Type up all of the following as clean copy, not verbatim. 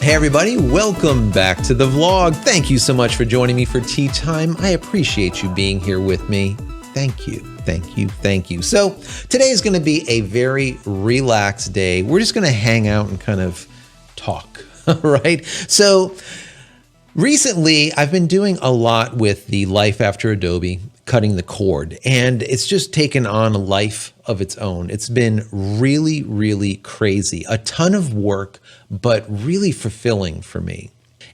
Hey everybody, welcome back to the vlog. Thank you so much for joining me for tea time. I appreciate you being here with me. Thank you, thank you, thank you. So today is going to be a very relaxed day. We're just going to hang out and kind of talk, right? So recently I've been doing a lot with the Life After Adobe, cutting the cord, and it's just taken on a life of its own. It's been really, really crazy. A ton of work, but really fulfilling for me.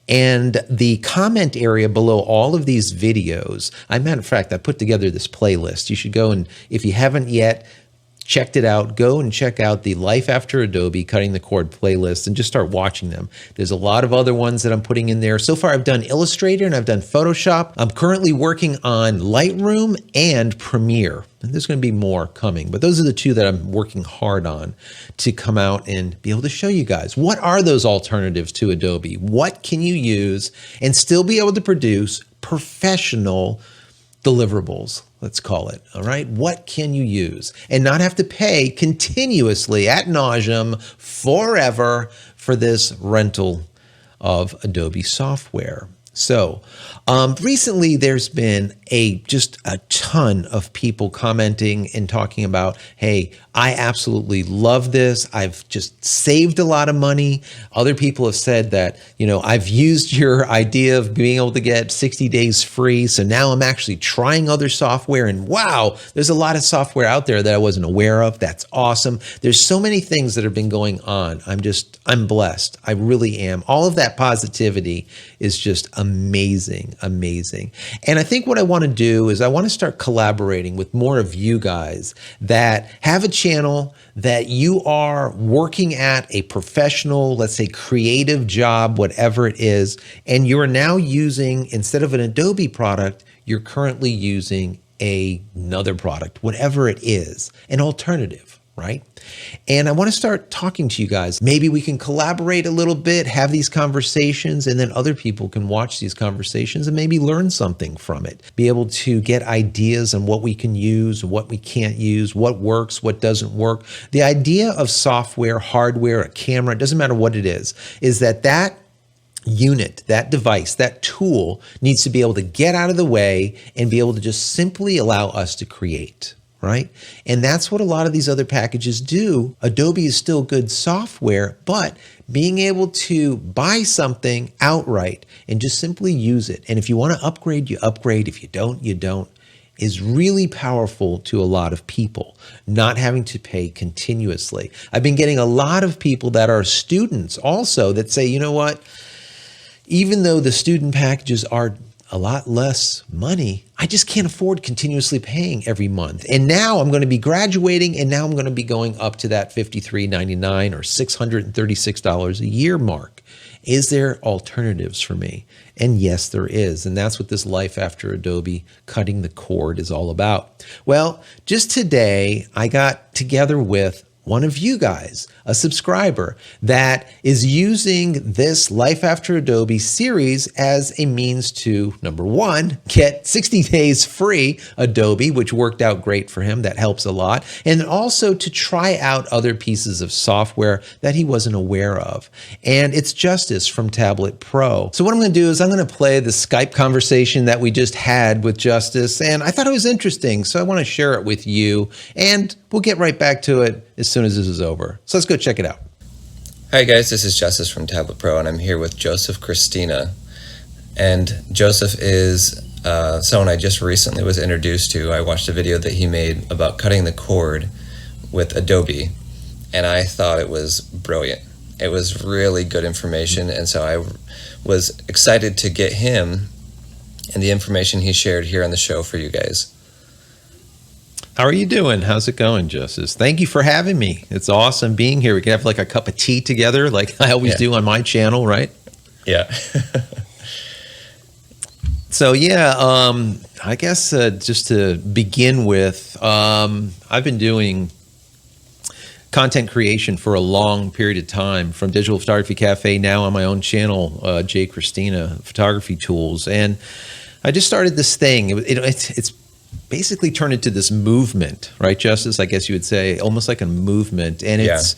And the comment area below all of these videos, matter of fact, I put together this playlist. You should go and, if you haven't yet checked it out, go and check out the Life After Adobe Cutting the Cord playlist and just start watching them. There's a lot of other ones that I'm putting in there. So far, I've done Illustrator and I've done Photoshop. I'm currently working on Lightroom and Premiere. And there's going to be more coming, but those are the two that I'm working hard on to come out and be able to show you guys. What are those alternatives to Adobe? What can you use and still be able to produce professional deliverables, let's call it, all right? What can you use and not have to pay continuously ad nauseum forever for this rental of Adobe software? So recently there's been just a ton of people commenting and talking about, hey, I absolutely love this. I've just saved a lot of money. Other people have said that, I've used your idea of being able to get 60 days free. So now I'm actually trying other software, and wow, there's a lot of software out there that I wasn't aware of. That's awesome. There's so many things that have been going on. I'm blessed. I really am. All of that positivity is just amazing, amazing. And I think what I want to do is I want to start collaborating with more of you guys that have a channel that you are working at a professional, let's say creative job, whatever it is, and you're now using, instead of an Adobe product, you're currently using another product, whatever it is, an alternative, right? And I want to start talking to you guys. Maybe we can collaborate a little bit, have these conversations, and then other people can watch these conversations and maybe learn something from it. Be able to get ideas on what we can use, what we can't use, what works, what doesn't work. The idea of software, hardware, a camera, it doesn't matter what it is that unit, that device, that tool needs to be able to get out of the way and be able to just simply allow us to create. Right? And that's what a lot of these other packages do. Adobe is still good software, but being able to buy something outright and just simply use it. And if you want to upgrade, you upgrade. If you don't, you don't, is really powerful to a lot of people, not having to pay continuously. I've been getting a lot of people that are students also that say, you know what, even though the student packages are a lot less money, I just can't afford continuously paying every month. And now I'm going to be graduating, and now I'm going to be going up to that $53.99 or $636 a year mark. Is there alternatives for me? And yes, there is. And that's what this Life After Adobe Cutting the Cord is all about. Well, just today, I got together with one of you guys, a subscriber that is using this Life After Adobe series as a means to, number one, get 60 days free Adobe, which worked out great for him. That helps a lot. And also to try out other pieces of software that he wasn't aware of. And it's Justice from TabletPro. So what I'm going to do is I'm going to play the Skype conversation that we just had with Justice. And I thought it was interesting, so I want to share it with you. And we'll get right back to it as soon as this is over. So let's go check it out. Hi guys, this is Justice from TabletPro, and I'm here with Joseph Christina. And Joseph is someone I just recently was introduced to. I watched a video that he made about cutting the cord with Adobe, and I thought it was brilliant. It was really good information, and so I was excited to get him and the information he shared here on the show for you guys. How are you doing? How's it going, Justice? Thank you for having me. It's awesome being here. We can have like a cup of tea together like I always do on my channel, right? Yeah. So yeah, I guess just to begin with, I've been doing content creation for a long period of time, from Digital Photography Cafe, now on my own channel, J. Christina Photography Tools. And I just started this thing. It's basically turned into this movement, right, Justice? I guess you would say almost like a movement. And it's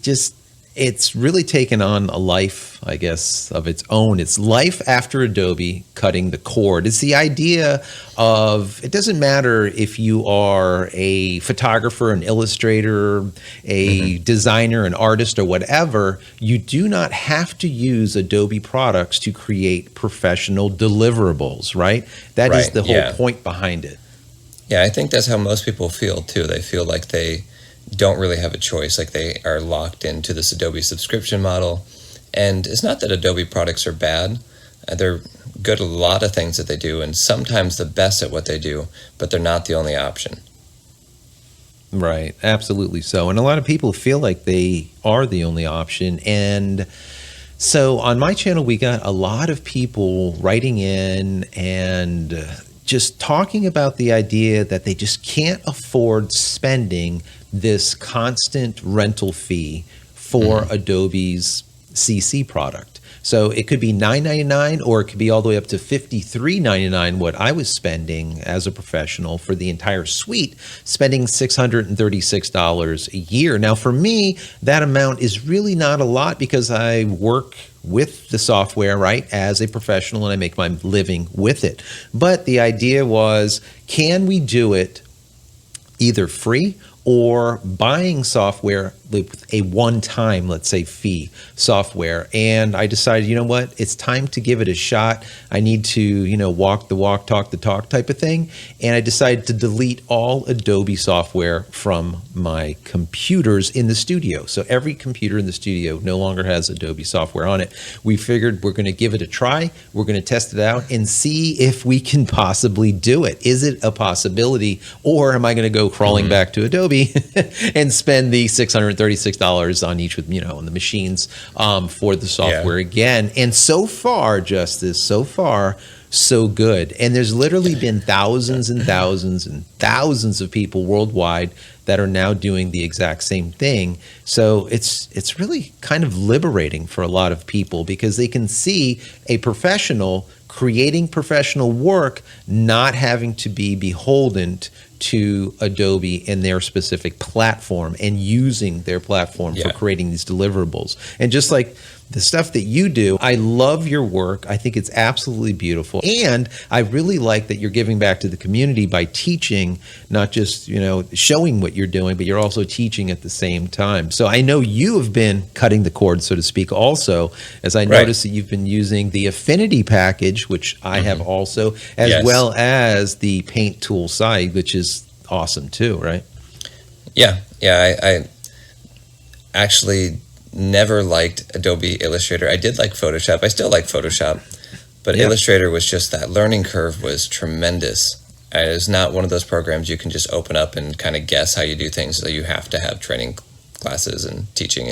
just, it's really taken on a life, I guess, of its own. It's life after Adobe cutting the cord. It's the idea of, it doesn't matter if you are a photographer, an illustrator, a designer, an artist, or whatever, you do not have to use Adobe products to create professional deliverables, right? That is the whole point behind it. Yeah, I think that's how most people feel too. They feel like they don't really have a choice, like they are locked into this Adobe subscription model. And it's not that Adobe products are bad. They're good at a lot of things that they do, and sometimes the best at what they do, but they're not the only option. Right, absolutely so. And a lot of people feel like they are the only option. And so on my channel, we got a lot of people writing in and just talking about the idea that they just can't afford spending this constant rental fee for Adobe's CC product. So it could be $9.99 or it could be all the way up to $53.99, what I was spending as a professional for the entire suite, spending $636 a year. Now for me, that amount is really not a lot because I work with the software, right, as a professional, and I make my living with it. But the idea was, can we do it either free or buying software with a one-time, let's say, fee software? And I decided, you know what, it's time to give it a shot. I need to, you know, walk the walk, talk the talk type of thing. And I decided to delete all Adobe software from my computers in the studio. So every computer in the studio no longer has Adobe software on it. We figured we're going to give it a try. We're going to test it out and see if we can possibly do it. Is it a possibility, or am I going to go crawling back to Adobe and spend the $636 on each, with, you know, on the machines for the software again? And so far, Justice, so far, so good. And there's literally been thousands and thousands and thousands of people worldwide that are now doing the exact same thing. So it's really kind of liberating for a lot of people because they can see a professional creating professional work, not having to be beholden to Adobe and their specific platform, and using their platform for creating these deliverables. And just like the stuff that you do, I love your work. I think it's absolutely beautiful. And I really like that you're giving back to the community by teaching, not just, you know, showing what you're doing, but you're also teaching at the same time. So I know you have been cutting the cord, so to speak, also, as I noticed that you've been using the Affinity package, which I have also, as well as the Paint tool side, which is awesome too, right? Yeah, I actually never liked Adobe Illustrator. I did like Photoshop. I still like Photoshop, but Illustrator was just, that learning curve was tremendous. It's not one of those programs you can just open up and kind of guess how you do things. So you have to have training classes and teaching,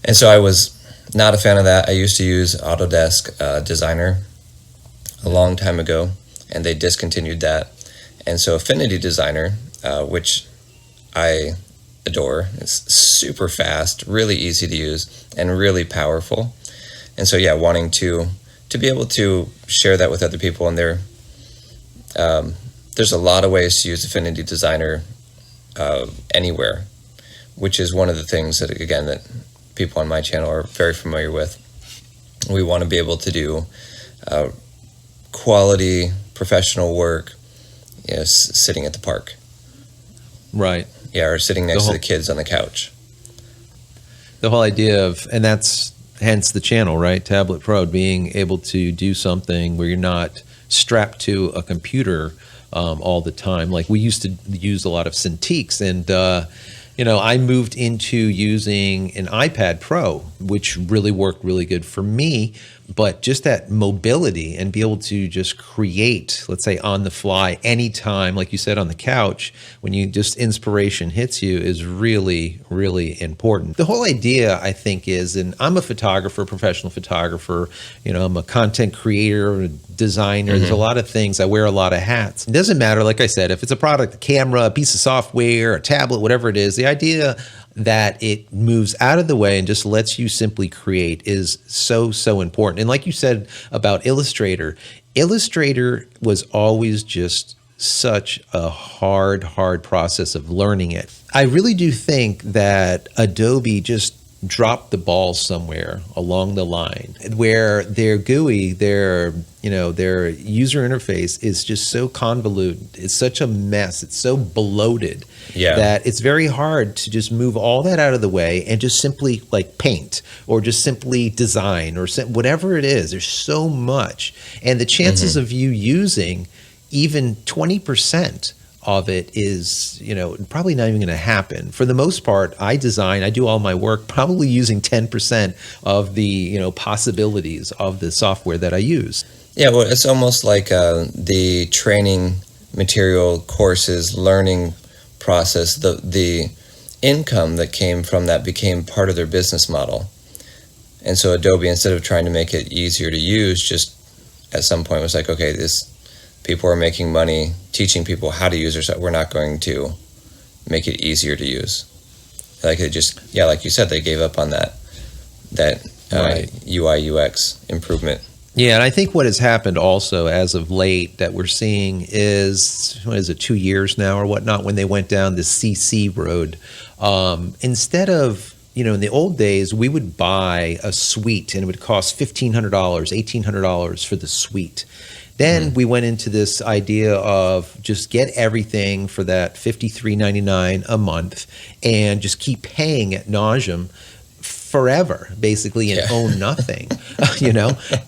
and so I was not a fan of that. I used to use Autodesk Designer a long time ago, and they discontinued that. And so Affinity Designer, which I adore, it's super fast, really easy to use, and really powerful. And so wanting to be able to share that with other people. And there's a lot of ways to use Affinity Designer anywhere, which is one of the things that, again, that people on my channel are very familiar with. We want to be able to do quality professional work, sitting at the park. Right. Yeah, or sitting next to the kids on the couch. The whole idea of, and that's hence the channel, right? TabletPro, being able to do something where you're not strapped to a computer all the time. Like we used to use a lot of Cintiqs, and I moved into using an iPad Pro, which really worked really good for me. But just that mobility and be able to just create, let's say on the fly, anytime, like you said, on the couch, when you just inspiration hits you, is really, really important. The whole idea, I think, is, and I'm a photographer, professional photographer, I'm a content creator, a designer. There's a lot of things. I wear a lot of hats. It doesn't matter, like I said, if it's a product, a camera, a piece of software, a tablet, whatever it is, the idea that it moves out of the way and just lets you simply create is so, so important. And like you said about Illustrator was always just such a hard process of learning it. I really do think that Adobe just dropped the ball somewhere along the line where their GUI, their user interface is just so convoluted. It's such a mess. It's so bloated that it's very hard to just move all that out of the way and just simply like paint or just simply design or whatever it is. There's so much. And the chances of you using even 20% of it is, probably not even going to happen. For the most part, I do all my work probably using 10% of the, possibilities of the software that I use. Yeah, well, it's almost like the training material courses, learning process, the income that came from that became part of their business model. And so Adobe, instead of trying to make it easier to use, just at some point was like, okay, people are making money teaching people how to use their stuff. We're not going to make it easier to use. Like it just, like you said, they gave up on that UI UX improvement. Yeah, and I think what has happened also as of late that we're seeing is, 2 years now or whatnot, when they went down the CC road. Instead of, in the old days, we would buy a suite and it would cost $1,500, $1,800 for the suite. Then we went into this idea of just get everything for that $53.99 a month and just keep paying ad nauseum forever, basically, and own nothing,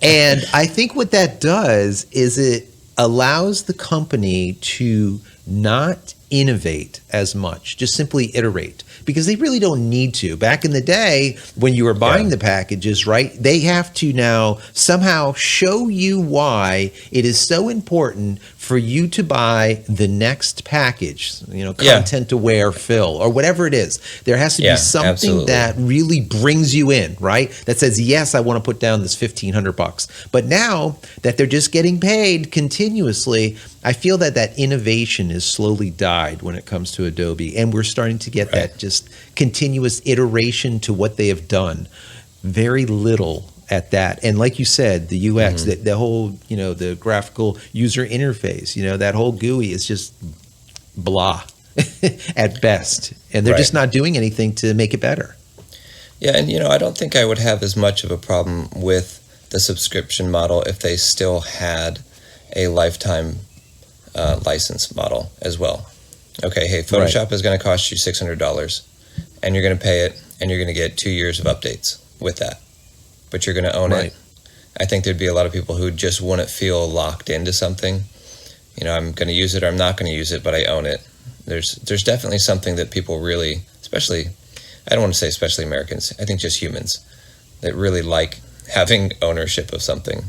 And I think what that does is it allows the company to not innovate as much, just simply iterate, because they really don't need to. Back in the day, when you were buying the packages, right, they have to now somehow show you why it is so important for you to buy the next package, content aware fill or whatever it is. There has to be something that really brings you in, right? That says, yes, I want to put down this $1,500. But now that they're just getting paid continuously, I feel that innovation is slowly died when it comes to Adobe, and we're starting to get that just continuous iteration to what they have done. Very little at that. And like you said, the UX, the whole, the graphical user interface, that whole GUI is just blah at best. And they're just not doing anything to make it better. Yeah, and I don't think I would have as much of a problem with the subscription model if they still had a lifetime license model as well. Okay, hey, Photoshop is going to cost you $600, and you're going to pay it, and you're going to get 2 years of updates with that. But you're going to own it. I think there'd be a lot of people who just wouldn't feel locked into something. I'm going to use it or I'm not going to use it, but I own it. There's definitely something that people really, especially, I don't want to say especially Americans, I think just humans, that really like having ownership of something.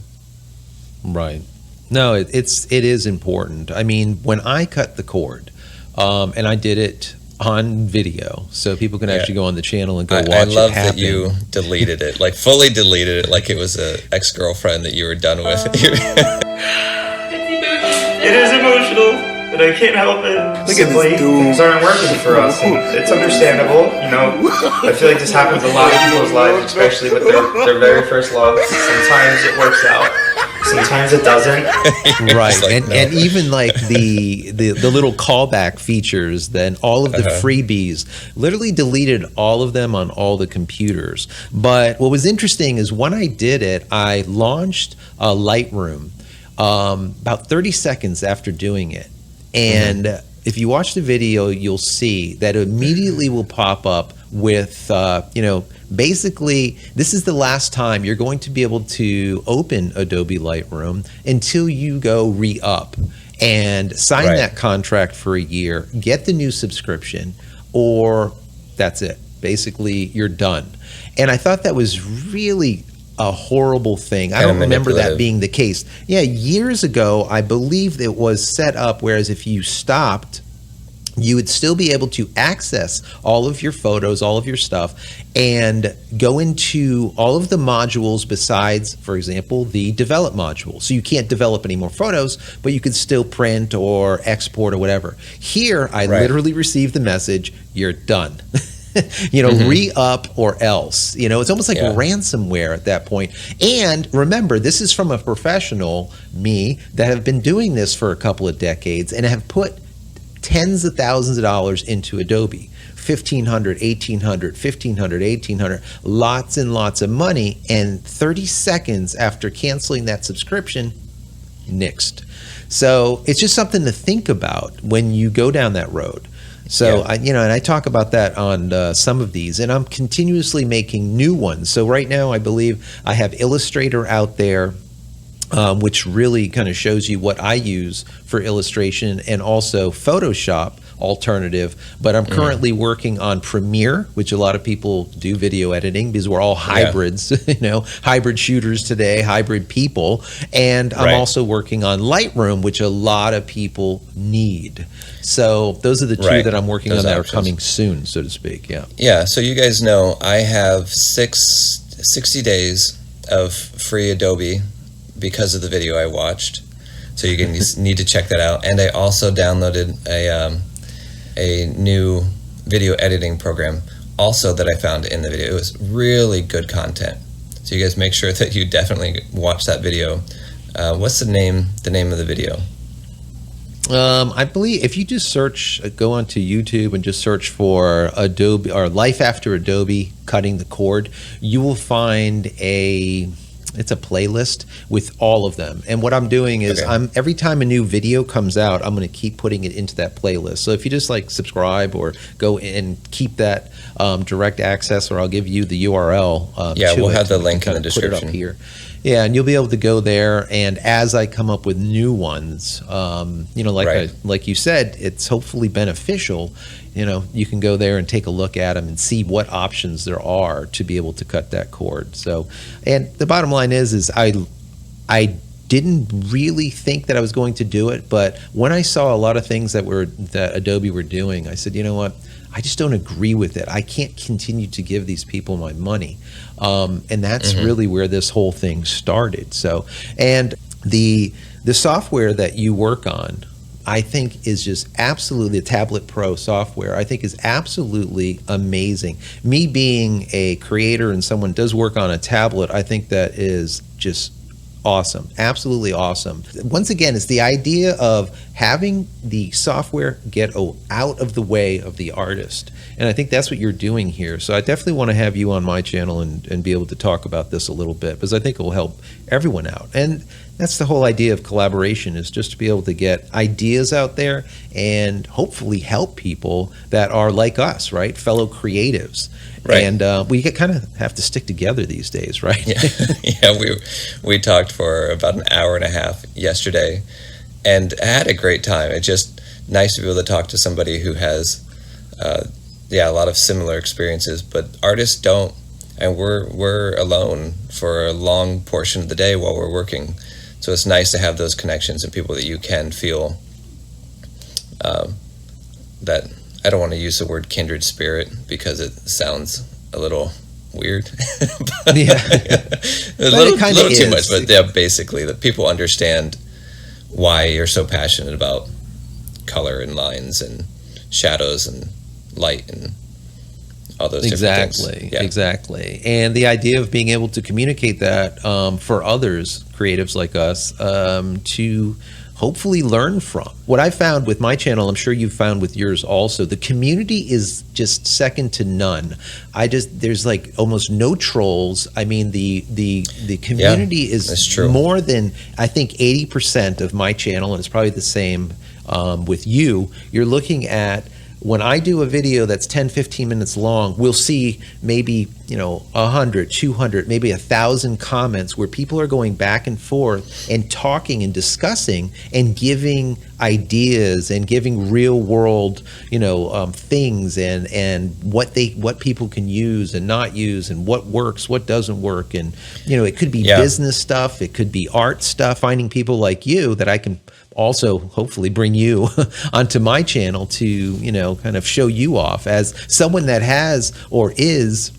Right. No, it is important. I mean, when I cut the cord, and I did it on video, so people can actually go on the channel and go watch it happen. I love that you deleted it, like fully deleted it, like it was an ex-girlfriend that you were done with. It is emotional, but I can't help it. Simply, things aren't working for us, and it's understandable. I feel like this happens a lot in people's lives, especially with their very first love. Sometimes it works out. Sometimes it doesn't. Right, and even like the little callback features, then all of the freebies, literally deleted all of them on all the computers. But what was interesting is when I did it, I launched Lightroom about 30 seconds after doing it. And if you watch the video, you'll see that it immediately will pop up with, basically, this is the last time you're going to be able to open Adobe Lightroom until you go re-up and sign that contract for a year, get the new subscription, or that's it. Basically, you're done. And I thought that was really a horrible thing. I don't remember that being the case. Yeah, years ago, I believe it was set up, whereas if you stopped, you would still be able to access all of your photos, all of your stuff, and go into all of the modules besides, for example, the develop module. So you can't develop any more photos, but you could still print or export or whatever. Here, I literally received the message, you're done. Re-up or else. It's almost like ransomware at that point. And remember, this is from a professional, me, that have been doing this for a couple of decades and have put tens of thousands of dollars into Adobe. $1,500, $1,800, $1,500, $1,800, lots and lots of money, and 30 seconds after canceling that subscription, nixed. So it's just something to think about when you go down that road. So, and I talk about that on some of these, and I'm continuously making new ones. So right now, I believe I have Illustrator out there, which really kind of shows you what I use for illustration, and also Photoshop alternative. But I'm currently working on Premiere, which a lot of people do video editing because we're all hybrids, hybrid shooters today, hybrid people. And I'm also working on Lightroom, which a lot of people need. So those are the two that I'm working on that are coming soon, so to speak. Yeah. So you guys know I have 60 days of free Adobe because of the video I watched. So you need to check that out. And I also downloaded a new video editing program also that I found in the video. It was really good content. So you guys make sure that you definitely watch that video. What's the name of the video? I believe if you just go onto YouTube and just search for Adobe or Life After Adobe Cutting the Cord, you will find it's a playlist with all of them. And what I'm doing is every time a new video comes out, I'm going to keep putting it into that playlist. So if you just subscribe or go and keep that direct access, or I'll give you the URL. We'll have the link in the description. Put it up here. Yeah, and you'll be able to go there, and as I come up with new ones, like you said, it's hopefully beneficial. You can go there and take a look at them and see what options there are to be able to cut that cord. So, and the bottom line is I didn't really think that I was going to do it, but when I saw a lot of things that Adobe were doing, I said, you know what? I just don't agree with it. I can't continue to give these people my money. And that's really where this whole thing started. So, and the software that you work on, I think is just absolutely, the TabletPro software, I think is absolutely amazing. Me being a creator and someone who does work on a tablet, I think that is just awesome, absolutely awesome. Once again, it's the idea of having the software get out of the way of the artist. And I think that's what you're doing here. So I definitely want to have you on my channel and be able to talk about this a little bit, because I think it will help everyone out. And that's the whole idea of collaboration, is just to be able to get ideas out there and hopefully help people that are like us, right? Fellow creatives. Right. And we kind of have to stick together these days, right? Yeah, we talked for about an hour and a half yesterday, and I had a great time. It's just nice to be able to talk to somebody who has, a lot of similar experiences, but artists don't, and we're alone for a long portion of the day while we're working. So it's nice to have those connections and people that you can feel that. I don't want to use the word kindred spirit because it sounds a little weird. A little too much, but yeah, basically that people understand why you're so passionate about color and lines and shadows and light and all those different things. Exactly. And the idea of being able to communicate that for others, creatives like us, to hopefully learn from. What I found with my channel, I'm sure you've found with yours also, the community is just second to none. There's almost no trolls. I mean, the community is more than, I think, 80% of my channel, and it's probably the same with you. You're looking at, when I do a video that's 10, 15 minutes long, we'll see maybe 100, 200, maybe 1,000 comments where people are going back and forth and talking and discussing and giving ideas and giving real world things and what people can use and not use and what works, what doesn't work. And it could be business stuff, it could be art stuff, finding people like you that I can also hopefully bring you onto my channel to kind of show you off as someone that has or is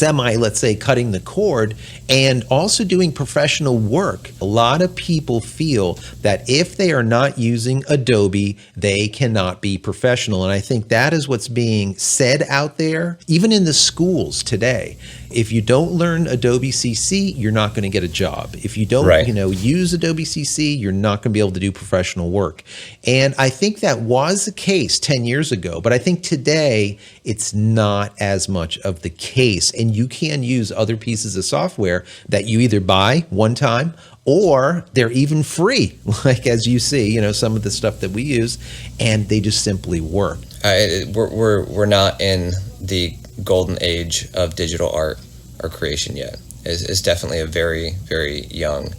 let's say, cutting the cord and also doing professional work. A lot of people feel that if they are not using Adobe, they cannot be professional. And I think that is what's being said out there, even in the schools today. If you don't learn Adobe CC, you're not going to get a job. If you don't, Right. use Adobe CC, you're not going to be able to do professional work. And I think that was the case 10 years ago, but I think today it's not as much of the case. And you can use other pieces of software that you either buy one time or they're even free, like as you see, some of the stuff that we use, and they just simply work. We're not in the golden age of digital art or creation yet. It's definitely a very, very young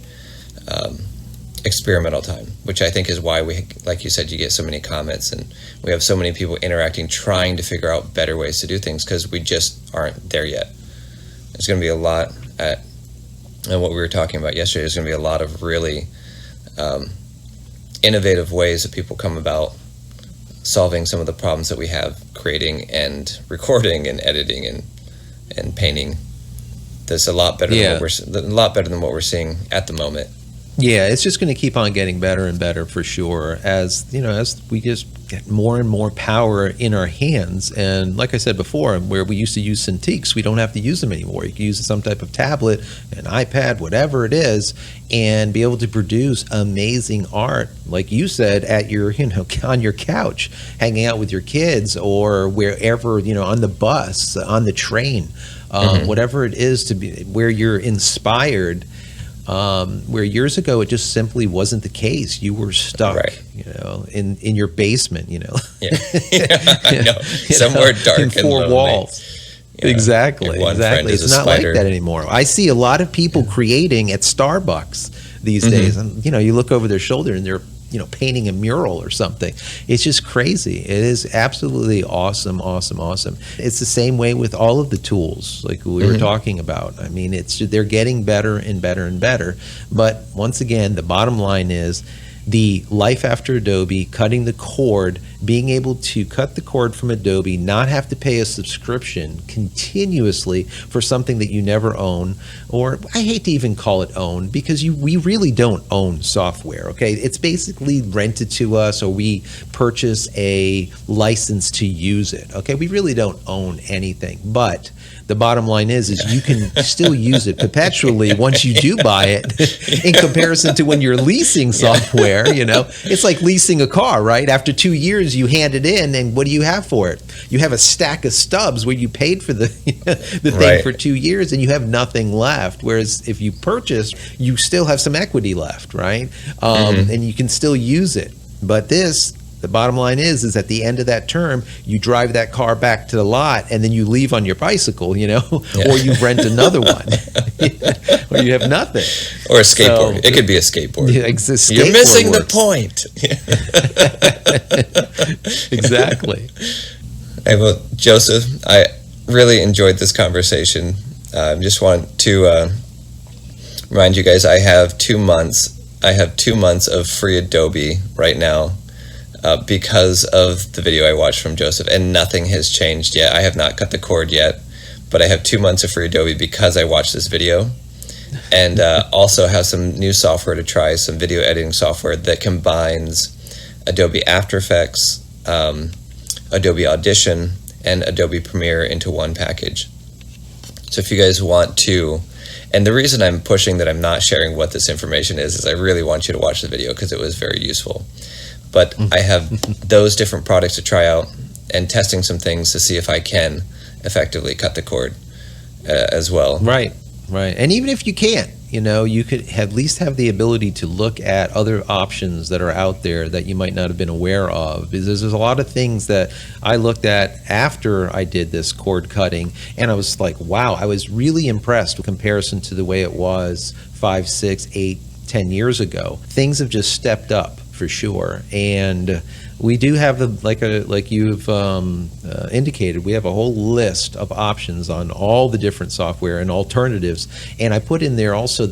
experimental time, which I think is why we, like you said, you get so many comments and we have so many people interacting, trying to figure out better ways to do things, because we just aren't there yet. There's going to be a lot and what we were talking about yesterday, there's going to be a lot of really innovative ways that people come about solving some of the problems that we have creating and recording and editing and painting. That's a lot better than what we're seeing at the moment. Yeah, it's just going to keep on getting better and better for sure as we just get more and more power in our hands. And like I said before, where we used to use Cintiqs, we don't have to use them anymore. You can use some type of tablet, an iPad, whatever it is, and be able to produce amazing art, like you said, at your, on your couch, hanging out with your kids or wherever, on the bus, on the train, whatever it is to be, where you're inspired. Where years ago it just simply wasn't the case. You were stuck, right. In your basement, Yeah. I know. Somewhere dark in four and lonely. walls. Yeah. Exactly. It's not like that anymore. I see a lot of people creating at Starbucks these days, and you look over their shoulder and they're painting a mural or something. It's just crazy. It is absolutely awesome. It's the same way with all of the tools like we were talking about. I mean, they're getting better and better and better. But once again, the bottom line is the life after Adobe, cutting the cord, being able to cut the cord from Adobe, not have to pay a subscription continuously for something that you never own, or I hate to even call it own, because we really don't own software, okay? It's basically rented to us, or we purchase a license to use it, okay? We really don't own anything, but the bottom line is you can still use it perpetually once you do buy it in comparison to when you're leasing software, It's like leasing a car, right? After 2 years, you hand it in, and what do you have for it? You have a stack of stubs where you paid for the thing for 2 years, and you have nothing left. Whereas if you purchase, you still have some equity left, right? And you can still use it. But the bottom line is at the end of that term, you drive that car back to the lot and then you leave on your bicycle, or you rent another one, or you have nothing. Or a skateboard. It could be a skateboard. Yeah, You're missing the point. Exactly. Hey, well, Joseph, I really enjoyed this conversation. Just want to remind you guys, I have 2 months. I have 2 months of free Adobe right now. Because of the video I watched from Joseph, and nothing has changed yet. I have not cut the cord yet, but I have 2 months of free Adobe because I watched this video, and also have some new software to try, some video editing software that combines Adobe After Effects, Adobe Audition, and Adobe Premiere into one package. So if you guys want to, and the reason I'm pushing that I'm not sharing what this information is I really want you to watch the video because it was very useful. But I have those different products to try out and testing some things to see if I can effectively cut the cord as well. Right. And even if you can't, you could at least have the ability to look at other options that are out there that you might not have been aware of. Because there's a lot of things that I looked at after I did this cord cutting, and I was like, wow, I was really impressed in comparison to the way it was 5, 6, 8, 10 years ago. Things have just stepped up. For sure, and we do have like you've indicated, we have a whole list of options on all the different software and alternatives. And I put in there also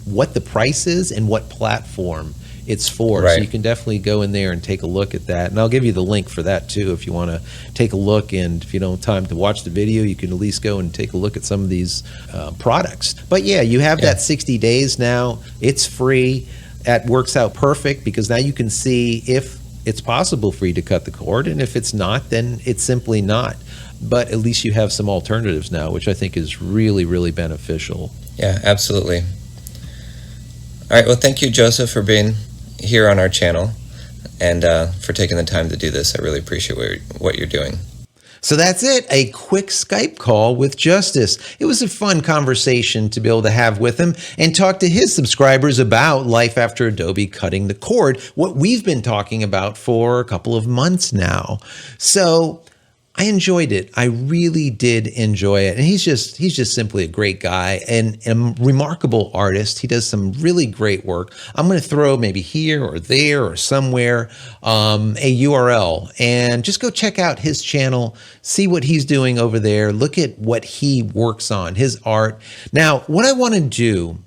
what the price is and what platform it's for. Right. So you can definitely go in there and take a look at that. And I'll give you the link for that too if you want to take a look. And if you don't have time to watch the video, you can at least go and take a look at some of these products. But yeah, you have that 60 days now. It's free. That works out perfect because now you can see if it's possible for you to cut the cord, and if it's not, then it's simply not. but at least you have some alternatives now, which I think is really, really beneficial. Yeah, absolutely. All right, well, thank you, Joseph, for being here on our channel and for taking the time to do this. I really appreciate what you're doing. So that's it, a quick Skype call with Justice. It was a fun conversation to be able to have with him and talk to his subscribers about life after Adobe cutting the cord, what we've been talking about for a couple of months now. So I enjoyed it. I really did enjoy it. And he's just simply a great guy and a remarkable artist. He does some really great work. I'm going to throw maybe here or there or somewhere a URL and just go check out his channel, see what he's doing over there, look at what he works on, his art. Now, what I want to do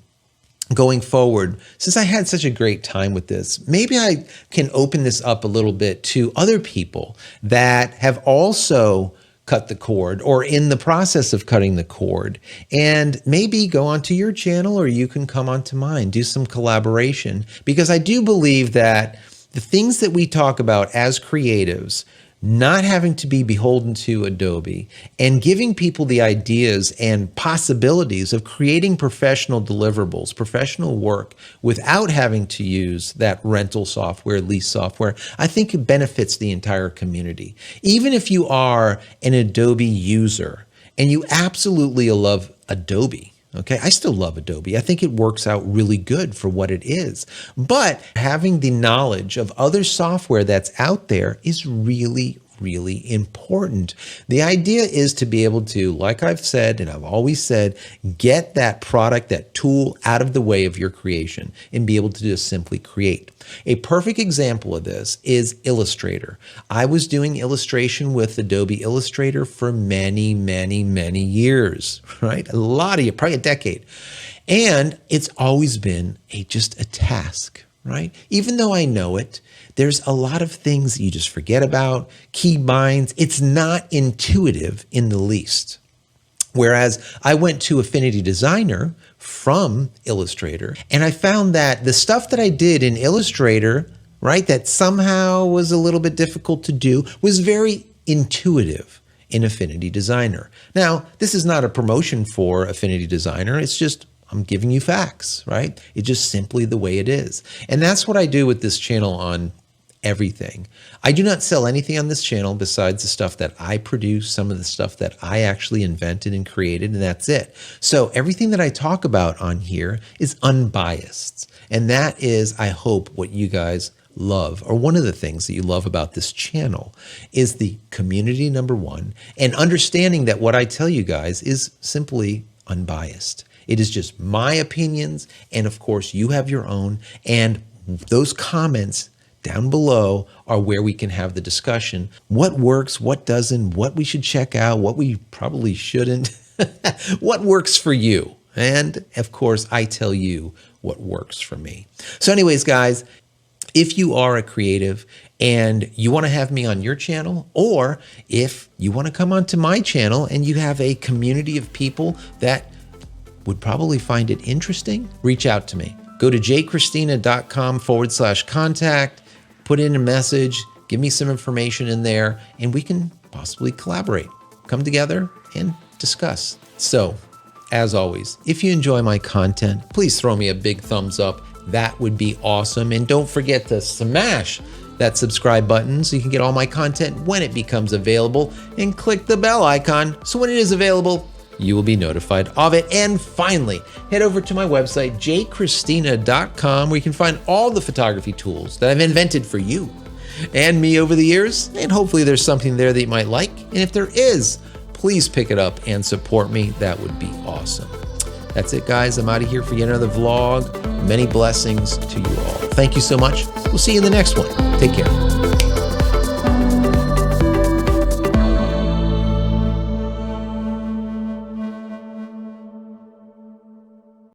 going forward, since I had such a great time with this, maybe I can open this up a little bit to other people that have also cut the cord or in the process of cutting the cord, and maybe go onto your channel or you can come onto mine, do some collaboration, because I do believe that the things that we talk about as creatives, not having to be beholden to Adobe and giving people the ideas and possibilities of creating professional deliverables, professional work without having to use that rental software, lease software, I think it benefits the entire community. Even if you are an Adobe user and you absolutely love Adobe, okay, I still love Adobe. I think it works out really good for what it is. But having the knowledge of other software that's out there is really, really important. The idea is to be able to, like I've said, and I've always said, get that product, that tool out of the way of your creation and be able to just simply create. A perfect example of this is Illustrator. I was doing illustration with Adobe Illustrator for many, many, many years, right? A lot of years, probably a decade. And it's always been just a task, right? Even though I know it, there's a lot of things that you just forget about, key binds. It's not intuitive in the least. Whereas I went to Affinity Designer from Illustrator, and I found that the stuff that I did in Illustrator, right, that somehow was a little bit difficult to do, was very intuitive in Affinity Designer. Now, this is not a promotion for Affinity Designer. It's just, I'm giving you facts, right? It's just simply the way it is. And that's what I do with this channel on everything. I do not sell anything on this channel besides the stuff that I produce, some of the stuff that I actually invented and created, and that's it. So everything that I talk about on here is unbiased. And that is, I hope, what you guys love, or one of the things that you love about this channel, is the community, number one, and understanding that what I tell you guys is simply unbiased. It is just my opinions, and of course you have your own, and those comments down below are where we can have the discussion. What works, what doesn't, what we should check out, what we probably shouldn't, what works for you. And of course, I tell you what works for me. So anyways, guys, if you are a creative and you want to have me on your channel, or if you want to come onto my channel and you have a community of people that would probably find it interesting, reach out to me. Go to jchristina.com/contact. Put in a message, give me some information in there, and we can possibly collaborate, come together and discuss. So, as always, if you enjoy my content, please throw me a big thumbs up. That would be awesome. And don't forget to smash that subscribe button so you can get all my content when it becomes available, and click the bell icon so when it is available, you will be notified of it. And finally, head over to my website, jchristina.com, where you can find all the photography tools that I've invented for you and me over the years. And hopefully there's something there that you might like. And if there is, please pick it up and support me. That would be awesome. That's it, guys. I'm out of here for yet another vlog. Many blessings to you all. Thank you so much. We'll see you in the next one. Take care.